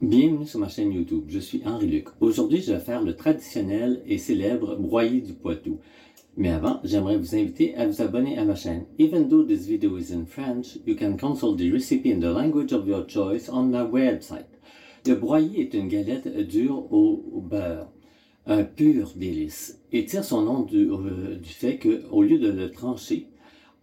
Bienvenue sur ma chaîne YouTube, je suis Henri-Luc. Aujourd'hui, je vais faire le traditionnel et célèbre broyé du Poitou. Mais avant, j'aimerais vous inviter à vous abonner à ma chaîne. Even though this video is in French, you can consult the recipe in the language of your choice on my website. Le broyé est une galette dure au beurre, un pur délice, et tire son nom du fait qu'au lieu de le trancher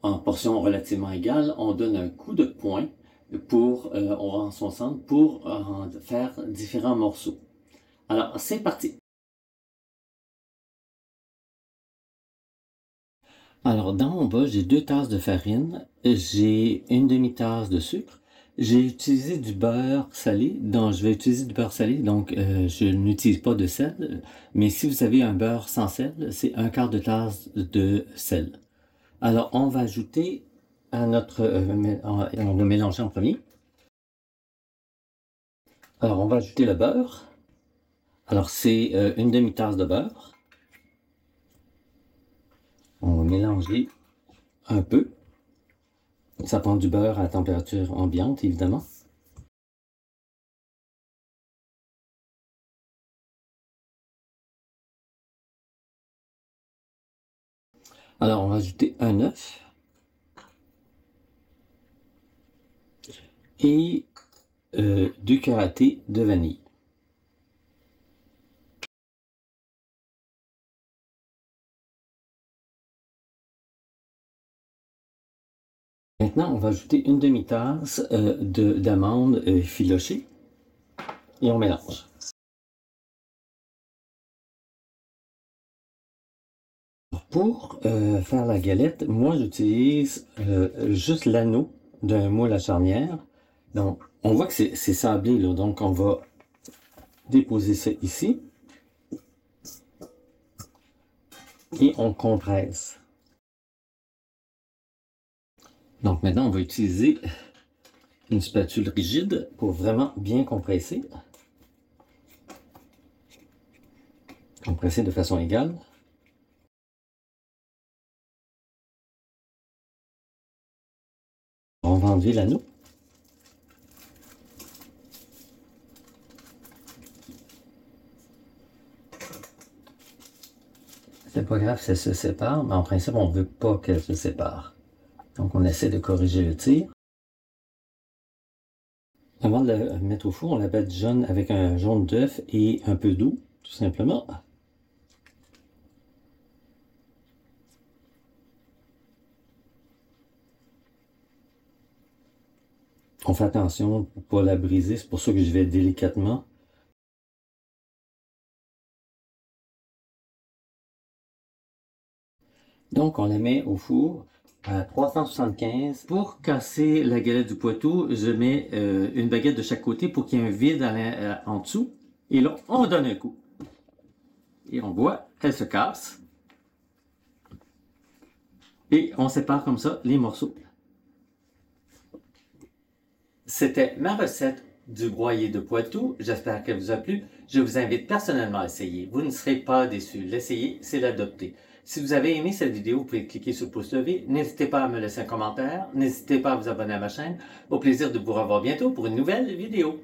en portions relativement égales, on donne un coup de poing en son centre pour en faire différents morceaux. Alors, c'est parti! Alors, dans mon bol, j'ai 2 tasses de farine, j'ai une demi-tasse de sucre, j'ai utilisé du beurre salé, donc je vais utiliser du beurre salé, donc je n'utilise pas de sel, mais si vous avez un beurre sans sel, c'est 1/4 de tasse de sel. Alors, on va ajouter à notre... on va mélanger en premier. Alors, on va ajouter le beurre. Alors, c'est une demi-tasse de beurre. On va mélanger un peu. Ça prend du beurre à température ambiante, évidemment. Alors, on va ajouter un œuf. Et 2 cuillères à thé de vanille. Maintenant, on va ajouter une demi-tasse d'amandes effilochées. Et on mélange. Pour faire la galette, moi j'utilise juste l'anneau d'un moule à charnière. Donc, on voit que c'est sablé, là, donc on va déposer ça ici. Et on compresse. Donc maintenant, on va utiliser une spatule rigide pour vraiment bien compresser. Compresser de façon égale. On va enlever l'anneau. C'est pas grave si elle se sépare, mais en principe, on ne veut pas qu'elle se sépare. Donc, on essaie de corriger le tir. Avant de la mettre au four, on la badigeonne avec un jaune d'œuf et un peu d'eau, tout simplement. On fait attention pour ne pas la briser, c'est pour ça que je vais délicatement. Donc, on la met au four à 375. Pour casser la galette du Poitou, je mets une baguette de chaque côté pour qu'il y ait un vide en dessous. Et là, on donne un coup. Et on voit, elle se casse. Et on sépare comme ça les morceaux. C'était ma recette du broyé de Poitou. J'espère qu'elle vous a plu. Je vous invite personnellement à essayer. Vous ne serez pas déçus. L'essayer, c'est l'adopter. Si vous avez aimé cette vidéo, vous pouvez cliquer sur le pouce levé. N'hésitez pas à me laisser un commentaire. N'hésitez pas à vous abonner à ma chaîne. Au plaisir de vous revoir bientôt pour une nouvelle vidéo.